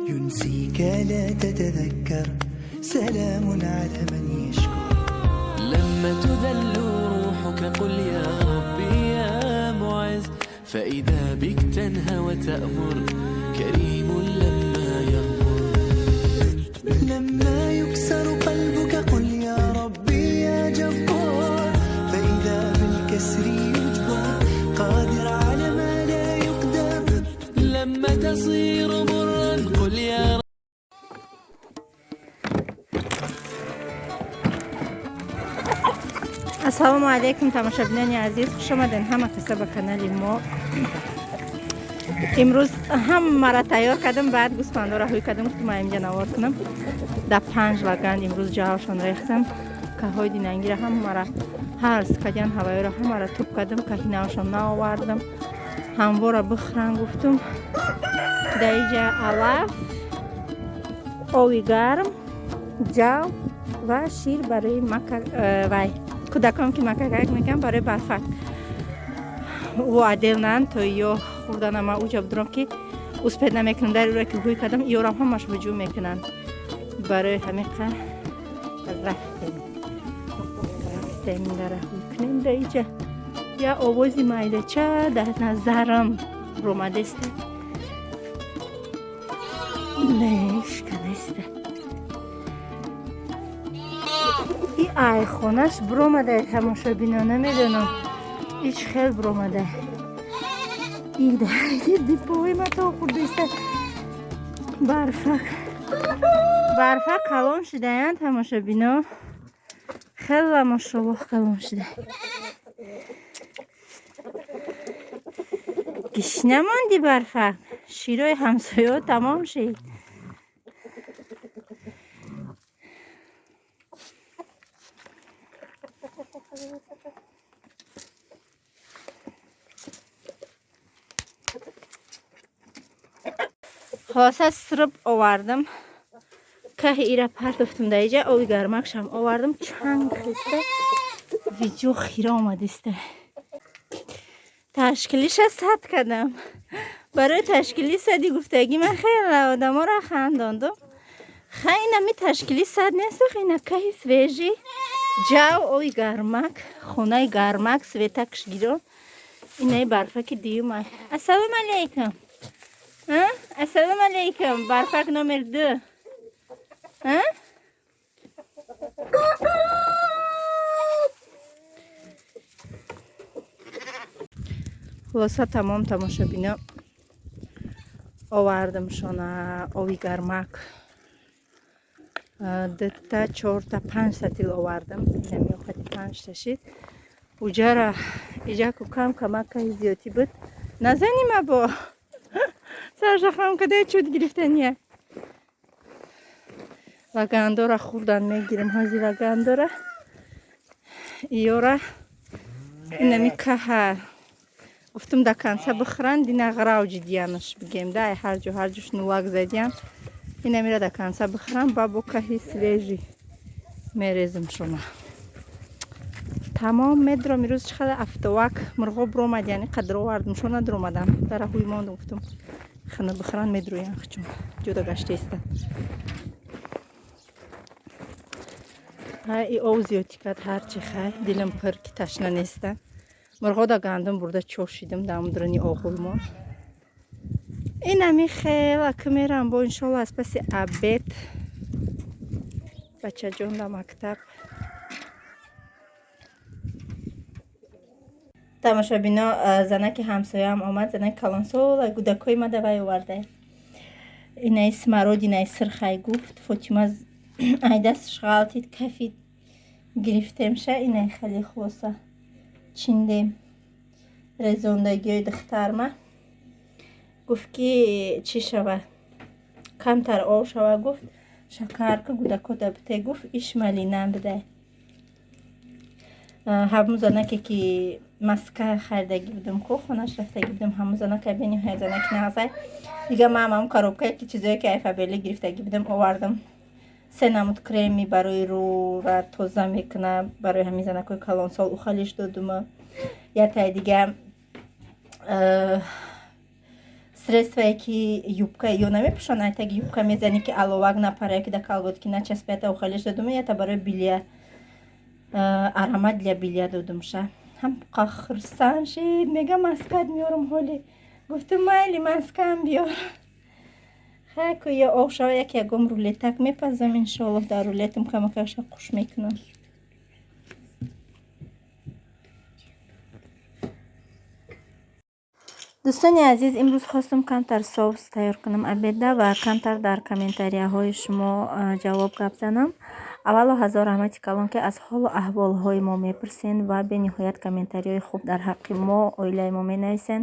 ينسيك لا تتذكر سلام على من يشكر لما تذل روحك قل يا ربي يا معز فإذا بك تنهى وتأمر كريم لما يغمر لما يكسر قلبك قل يا ربي يا جبار فإذا بالكسر يجبر قادر على ما لا يقدر لما تصير مرا قل يا رب. السلام علیکم تماشاگران عزیز، خوش آمدین همه کسا به کانال ما. امروز هم مرا تیار کردم، بعد گوسفندا را روی کردم که ما اینجا نوار کنم. در 5 لگن امروز جاهاشون ریختم که های دیننگی را هم مرا هرس کردن، هوایی را هم مرا توپ کردم که هینهاشون نآوردم، هموار را بخورن گفتم. در اینجا علف، آبی گرم، جو و شیر برای وای کودکان که مکک میکنم برای برفک و عدل تو یا خوردن ما اوجا بدرم که اوز پیدا میکنم در رو که گوی کردم یورم همش بجو میکنن برای همیقه رفتیم در روی کنیم. در اینجا یا آوازی مایده چه در نظرم رومده است لیش کنسته این ای خونش برومده تماشا بینا نمیدونم هیچ خیل برومده این ده دی پوی ما تا خوردیسته برفک کلان شده این تماشا بینا خیلی ماشاءالله کلان شده گشنه ماندی برفک شیرای همسایه تمام شد. خلاصه سرب آوردم که ایره پرتفتم در اینجا آوی گرمکشم آوردم چند خسته ویدیو خیره آمدیسته تشکیلیش ست کردم برای تشکیلی صدی گفتگی من خیلی آدم ها را خنداندم خیلی نمی تشکیلی صد نیست خیلی که سویجی جو آوی گرمک خونه گرمک سویتکش گیرم اینه برفک دیوم. السلام علیکم. السلام علیکم. برفک نمر 2 خلاصه تمام تماشا بینا آوردم شانه آوی گرمک 2 تا 4 تا 5 سطیل آوردم نمی آخدی 5 تا شید اوجا را ایجا که کم کمک زیادی بود نزنی ما با سرش خواهم کده چود گرفتنیه لگنده را خوردن میگیرم هزی لگنده را ایو را اینمی که گفتم در کنسه بخورن دینا غراوجی دیانش بگیم ده هر جوش نوک زدیم اینمی را در کنسه بخورن بابو که سویجی میریزم شما تمام مدرو میروز چقدر افتواک مرغا برومد یعنی قدر آوردم شونه در اومدم در هوی ماندم گفتم خانه بخورن مدرویم چون جدا گشته استن ای او زیادی کد هرچی خواهی دیلم پر که تشنه نیستن مرغا دا گندم برده چوشیدم دام درنی آقوی ما این همی خیلی که میرم با انشالله از پس عبید بچه جون دا مکتب تماشا بینا زنک همسایه هم آمد زنک کلانسول گودکوی ما دوای ورده اینای سمرود اینای سرخای گفت فاطمه ای دستش غلطید کفید گرفتیم شه اینای خیلی خلاصه چیندیم رزوندگی دختر ما گفت که چی شوه کمتر آب شوه گفت شکر که گودکو دبته گفت ایش ملی نبده همون زنکی که مسکه خریدگی بودم که خونش رفتگی بودم همون زنک بینیم های زنک نغزه دیگه من هم کاروبکه که چیزایی که ایفابیلی گرفتگی بودم آوردم 3 نمود کریمی برای رو را توزه میکنه برای همین زنکوی کلان سال اخالیش دادم یا تای دیگه средствое ки юбка ё намепӯшонад, так юбка мезанӣ ки аловак напарая ки да калготки начаспията ухалиш додум ята барои билия арамад для билия додумша. Ҳам қахрсан шид мега маскат меёрам ҳоли гуфтум майли маскам биёр. хайку я оғ шава як ягом рулетак мепазам иншоаллоҳ дар рулетам камакаша қуш мекунам. дӯстони азиз, имрӯз хостам камтар соус тайёр кунам обеда ва камтар дар комментарияҳои шумо ҷавоб гап занам. аввало ҳазор раҳмати калон ки аз ҳолу аҳволҳои мо мепурсен ва бениҳоят комментариҳои хуб дар ҳаққи мо оилаи мо менависен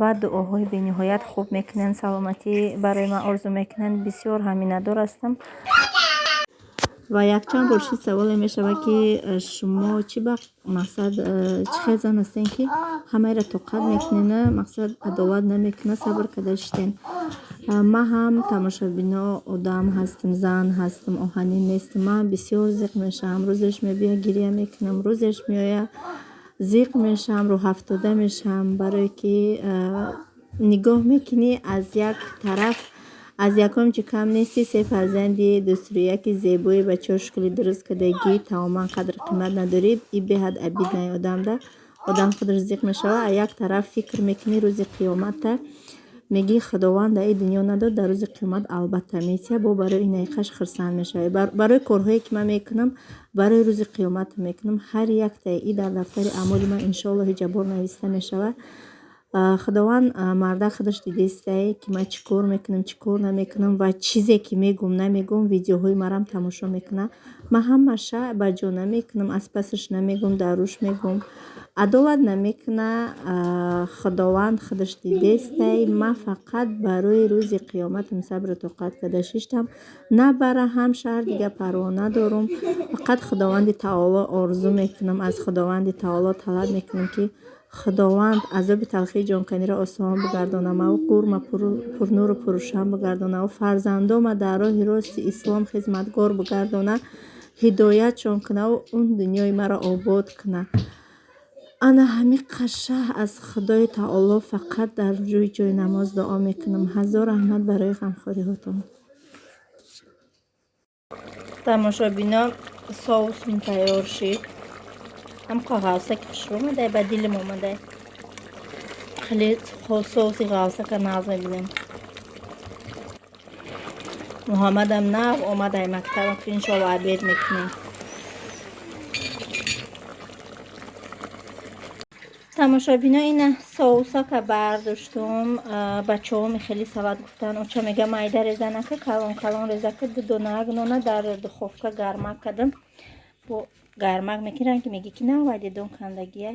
ва дуоҳои бениҳоят хуб мекунен, саломатӣ барои ман орзу мекунен. бисёр ҳам миннатдор ҳастам. ва якчанд бор шид саволе мешавад ки шумо чӣ ба мақсад чӣ хел зан ҳастен ки ҳамаеро тоқат мекунена, мақсад адоват намекуна, сабр карда иштен. ман ҳам тамошобино одам ҳастам, зан ҳастам, оҳанин нестам. ман бисёр зиқ мешавам, рӯзеш мебия гирия мекунам, рӯзеш меоя зиқ мешавам, рӯҳафтода мешавам, барое ки нигоҳ мекунӣ аз як тараф аз якум чӣ кам нести, се фарзанди дустурияки зебои ба 4 школи дуруст кардагӣ таоман қадр қимат надорид. и беҳад обиднаи одамда одам худаш зиқ мешава, а як тараф фикр мекунӣ рӯзи қиёматта мегӣ худованд дар дунё надод, дар рӯзи қиёмат албатта метия. бо барои ин ҳақиқаш хурсанд мешавӣ. барои корҳое ки ман мекунам барои рӯзи қиёмат мекунам. ҳар яктаи и дар дафтари аъмоли ман иншоаллоҳ ҳиҷабор нависта мешавад. худованд марда худаш дидистае ки ман чӣ кор мекунам, чӣ кор намекунам ва чизе ки мегум намегум видеоҳои марам тамошо мекунам. ман ҳамаша ба ҷо намекунам, аз пасаш намегум, дар рӯш мегум, адоват намекуна. худованд худаш дидистае ман фақат барои рӯзи қиёматам сабру тоқат карда шиштам. на бара ҳам шаҳр дига парво надорум. фақат худованди таоло орзу мекунам, аз худованди таоло талаб мекунам ки худованд азоби талхии ҷонканиро осон бигардонам, гурма пурнуру пурушам бигардонам, фарзандома дар роҳи рости ислом хизматгор бигардона, ҳидоятшон кунав, он дунёи маро обод куна. ана ҳамин қашаҳ аз худои таоло фақат дар ҷои намоз дуо мекунам. ҳазор раҳмат барои ғамхориҳотон. тамошобино, соусм тайёр шид. ҳам ғавсак хушрӯ омадай, ба дилам омадай. хеле соуси ғавсака нағз мебинем. муҳаммадам нав омадай мактаб, иншоаллоҳ обед мекунем. тамошобино, ина соусака бардоштум. бачаҳоми хеле савад гуфтан оча мега майда реза нака, калон калон реза ка, ду дона нона дар духовка гармак кардам. бо гармак мекунам ки меги ки навайде дон кандагия.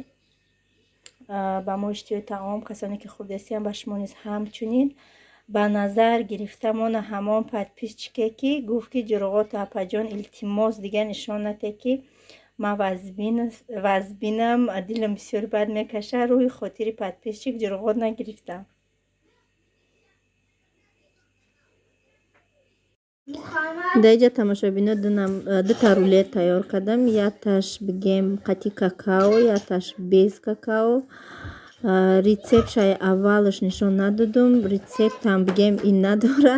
ба мо иштиёи таом, касоне ки хурдестиам ба шумо низ ҳамчунин. ба назар гирифта мона ҳамон подписчике ки гуфт ки ҷуруғоту апаҷон илтимос дига нишон нате ки ман вазбинам. дилам бисёр бад мекаша, рӯи хотири подписчик ҷуруғот нагирифтам. даиҷа тамошобино дута рулет тайёр кардам. якташ бигем қати какао, якташ без какао. рецепт шаи аввалаш нишон надодум, рецептам бигем ин надора.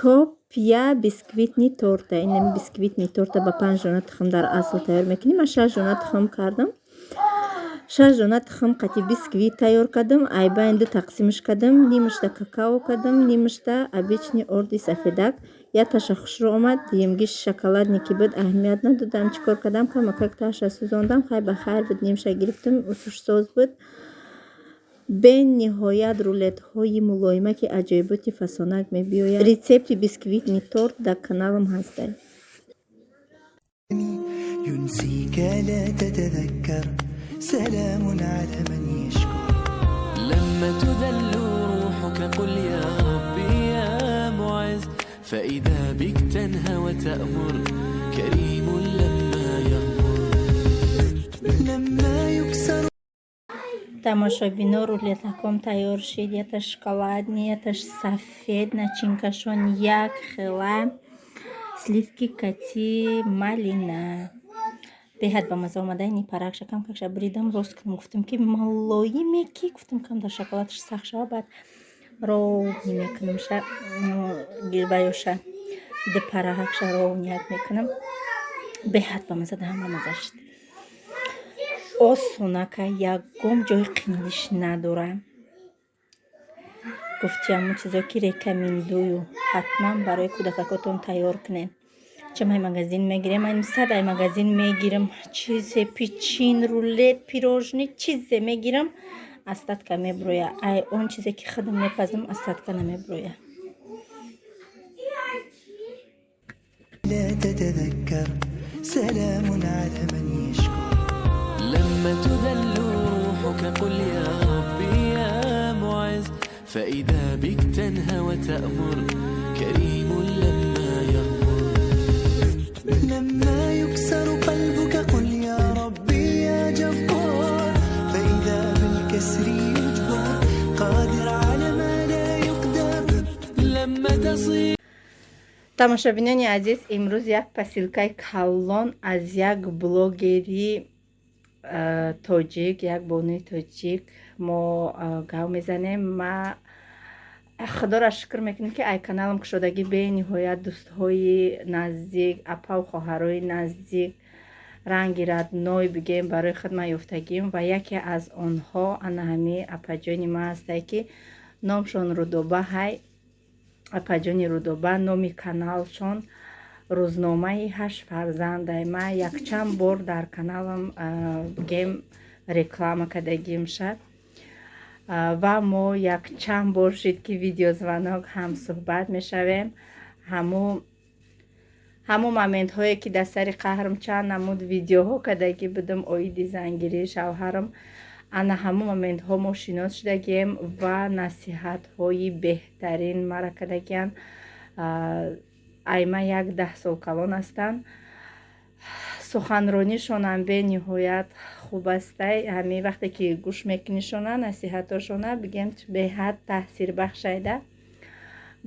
копия бисквитни торта. ин бисквитни торта ба 5 дона тухм дар асл тайёр мекунем. ман 6 дона тухм кардам. 6 дона тухм қати бисквит тайёр кардам. айбайн ду тақсимаш кардам. нимашта какао кардам, нимашта обични орди сафедак. якташа хушрӯ омад, дуюмгиш шоколадне ки буд аҳамият надодам. чӣ кор кардам? камакак таша сӯзондам. хай ба хайр буд, нимша гирифтам, усушсоз буд. бениҳоят рулетҳои мулоима ки аҷоиботи фасонак мебиёяд. рецепти бисквитни торт дар каналам ҳастад. ينسيك لا تتذكر سلام على من يشكر. لما تذل روحك قل يا ربي يا معز، فإذا بك تنهى وتأمر كريم لما يغمر. لما يكسر тамошобино, рулетаком тайёр шид. якташ шоколадни, якташ сафед начинкашон, як хела сливки кати малина. беҳад ба маза омада. ини паракша кам какша бридам рост кунам. гуфтам ки малоиме ки гуфтам кам дар шоколадаш сахт шава. баъд ровни мекунам, ша гирбаёша депараҳакша ровният мекунам. Беҳад бамаза, да ҳама маза шуд. Осунака, ягон ҷои қимилиш надора. Гуфтиам мо чизо ки рекомендую ҳатман барои кӯдакакотон тайёр кунед. Чамай магазин мегирем, айн 100 магазин мегирам, чизе печин, рулет, пирожни, чизе мегирам, астатка меброя. Ай он чизе ки худам мепазам, астатка намеброя. لا تتذكر سلام على من يشكر لما تذل روحك قل يا ربي يا معز فإذا بك تنهى وتأمر كريم لما يغمر لما يكسر قلبك قل يا ربي يا جبار فإذا بالكسر يجبر قادر على ما لا يقدر لما تصير тамошобинони азиз, имрӯз як посилкаи калон аз як блогери тоҷик, як бонуи тоҷик мо гав мезанем. ма худоро шукр мекунем ки ай каналам кушодаги бениҳоят дӯстҳои наздик, апаву хоҳарои наздик, ранги радной бигем барои худ ман ёфтагим ва яке аз онҳо ана ҳами апаҷони ман ҳастае ки номшон Рудоба. ҳай апаҷони Рудоба, номи каналшон рӯзномаи 8 фарзандай. ман якчанд бор дар каналам гем реклама кардагим шад ва мо якчанд бор шид ки видеозвонок ҳамсӯҳбат мешавем. ҳамун моментҳое ки дар сари қаҳрам чанд намуд видеоҳо кардаги будам оиди зангирӣ шавҳарам, ана ҳамун моментҳо мо шинос шудагем ва насиҳатҳои беҳтарин мара кардагиян. айма 10 сол калон ҳастанд. суханронишонам бениҳоят хуб астай. ҳамин вақте ки гӯш мекунишона насиҳатошона бигем беҳад таъсирбахшайда.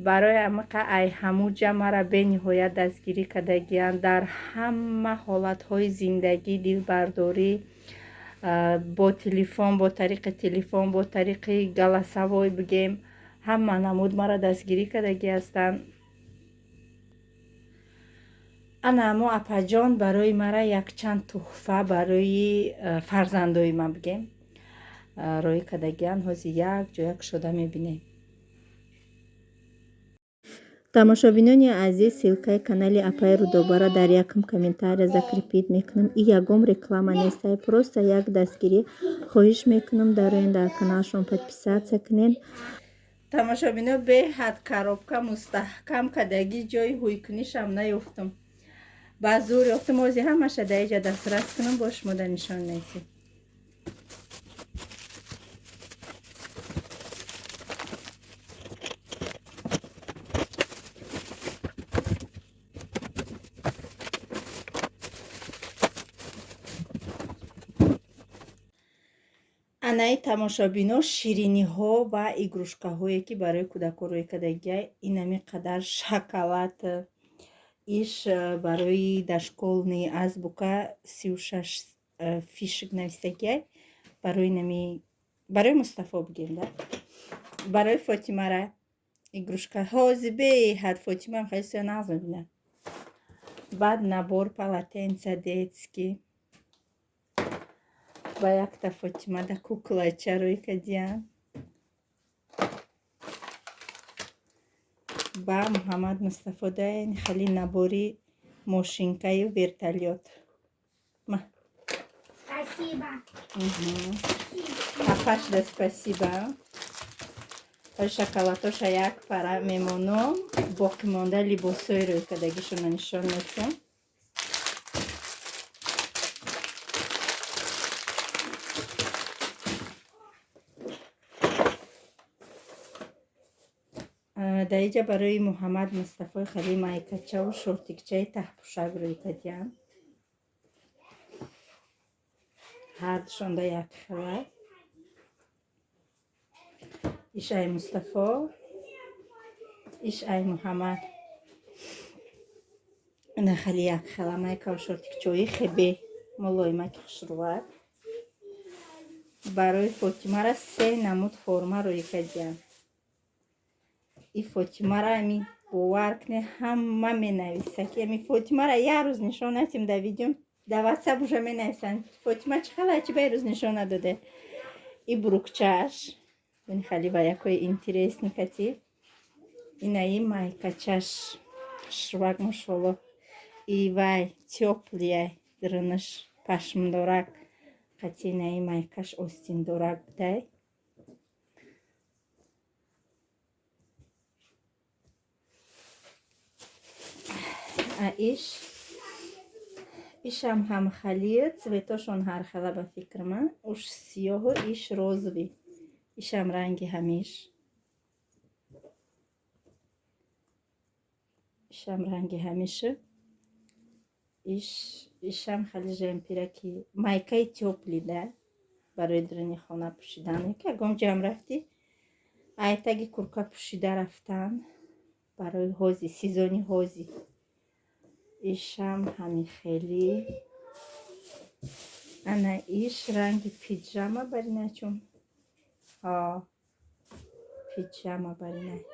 барои амақа ай ҳамуҷа мара бениҳоят дастгирӣ кардагиян дар ҳама ҳолатҳои зиндагӣ, дилбардорӣ, бо телефон, бо тариқи телефон, бо тариқи галасавой бигем ҳама намуд мара дастгирӣ кардаги ҳастанд. ана мо апаҷон барои мара якчанд туҳфа барои фарзандои ман бигем роӣ кардагиян. ҳозир якҷоя кушода мебинем. тамошобинони азиз, силкаи канали Апаи Рудобара дар якум комментария закрепид мекунам. и ягон реклама нест, просто як дастгирӣ хоҳиш мекунам дароен дар каналшон подписатсия кунед. тамошобино, беҳад коробка мустаҳкам кардаги ҷои ҳӯйкунишам наёфтам. ба зур ёфтам. ҳозир ҳамаша дар инҷа дастрас кунам, бо шумо дар нишон медиҳам. анаи тамошобино, шириниҳо ва игрушкаҳое ки барои кӯдакон рӯй кардагия. инами қадар шоколад. иш барои дошколни азбука 36 фишек навистагия. барои Мустафо бигем да. барои Фотимара игрушка ҳозир беҳад Фотимаам хеле сӯя нағз мебинад. баъд набор полотенца детский ва якта Фотима да куклача рӯй кардиян. ба Муҳаммад Мустафо даен хеле набори мошинкаю вертолет. Спасибо. Папаш да спасибо. Шоколадоша як пара мемонам. боқӣ монда либосои рӯй кардагишона нишон медиҳам. дар инҷа барои Муҳаммад Мустафо хеле майкачаву шортикчаи таҳпӯшак рӯй кардиян. ҳардушон да як хела. иш ай Мустафо, иш ай Муҳаммад. ина хеле як хела майкаву шортикчои хебе мулоимаки хушрӯват. барои Фотимара 3 намуд форма рӯй кардиян. این فاطمه را امی باور کنه همه می نویسه که امی فاطمه را یه روز نشان ندیم در ویدیو در واتساپ بوشه می نویسن فاطمه چقدر چی به روز نشان داده. این بروکچش این خیلی با یکای اینترس نکتی این ای مایکچش شروع مشالله ای وای تیوپلیه درنش پشم دارک کتی ای مایکش استین دارک بده ایش هم خلیه цветошон هر خلا به فکر من اوش سیاه و ایش روزوی ایش هم رنگی همیش ایش هم رنگی همیشه ایش هم خیلی جمپیره که مایکای تیوپلی ده برای درنی خانه پوشیدن که گم جمع رفتی ایتگی کرکا پوشیده رفتن برای حوزی سیزونی حوزی ایشم همین خیلی انا ایش رنگ پیجاما برینه چون ها پیجاما برینه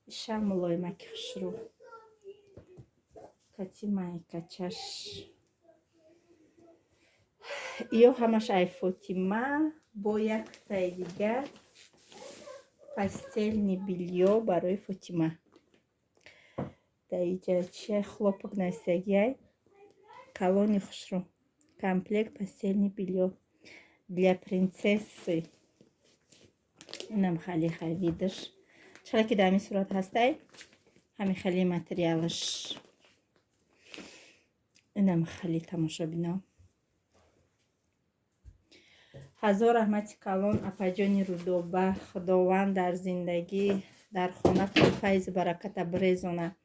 ایشم ملایمه کشرو کتی مایکچش ایو همش ای فاطمه با یک تای دیگر пастельный белье برای فاطمه در اینجا چه хлопок настягивай колони хушру комплект пастельный белье для принцессы اینم خیلی خریدش چرا که در این صورت هسته همین خیلی متریالش اینم خیلی تماشا بینا هزار رحمت کلان اپاجانی رودوبه خداوند در زندگی در خانه فیض برکت برزونه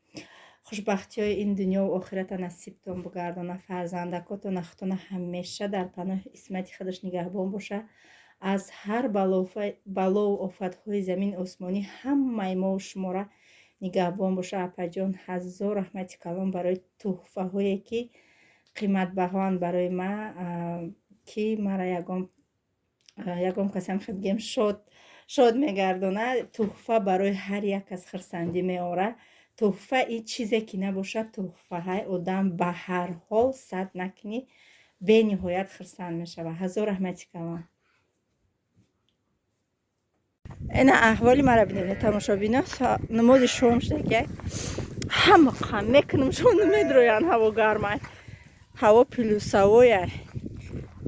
خوشبختی های این دنیا و آخرت نصیبتون بگردانه فرزندکاتون اختون همیشه در پناه اسمت خودش نگهبان باشه از هر بلا و آفت های زمین آسمانی همه ما و شما را نگهبان باشه اپاجان هزار رحمت کلان برای تحفه هایی که قیمت بهان برای ما که مرا یکم قسم خدگیم شاد میگردونه تحفه برای هر یک از خرسندی میاره تحفه این چیزی که نباشه تحفه های آدم به هر حال صد نکنی به نهایت خرسند میشه و هزار رحمتی کلان این احوالی مرا بینید تماشا بینه نماز شام شده همه قم میکنم شون نمیدرویان هوا گرمه هوا پلوسویه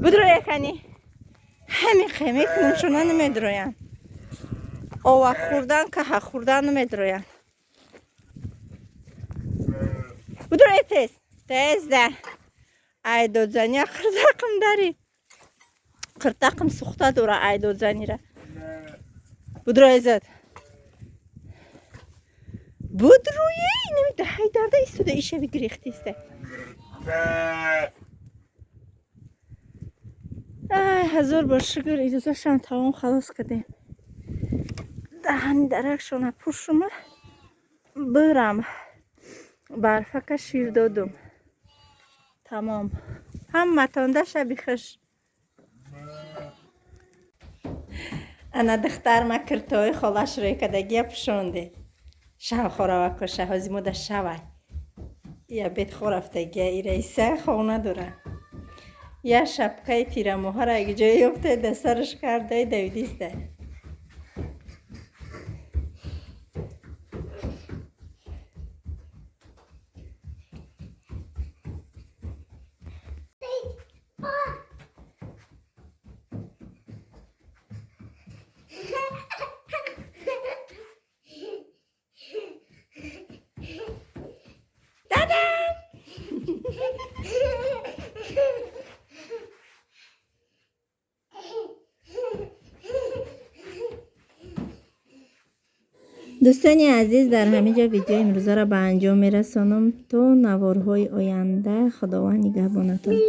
بدرویه کنی همین خیمه کنم شونه نمیدرویان آوه خوردن که ها خوردن نمیدرویان بدرویه تیز ده ای دو زنی قرطاقم داری قرطاقم سخته دوره ای دو زنی را بدرویه زد بدرویه نمیده های درده ایستوده ایشه بگریختیسته هزار بار شکر اجازه شان تمام خلاص کردیم دهنی درکشونه پوشم برم برفک شیر دادم تمام هم متانده شبی خش انا دختر ما کرتای خالش روی کدگی پشونده شه خورا وکر شه هزی موده شوی یا بیت خورفتگی ای رئیسه خونه دوره یا شبکه تیره موها اگه جایی افته دسترش کرده دویدیسته دوستانی عزیز در همینجا ویدیو امروزه را به انجام میرسانم تا نوارهای آینده خداوند نگهبانتون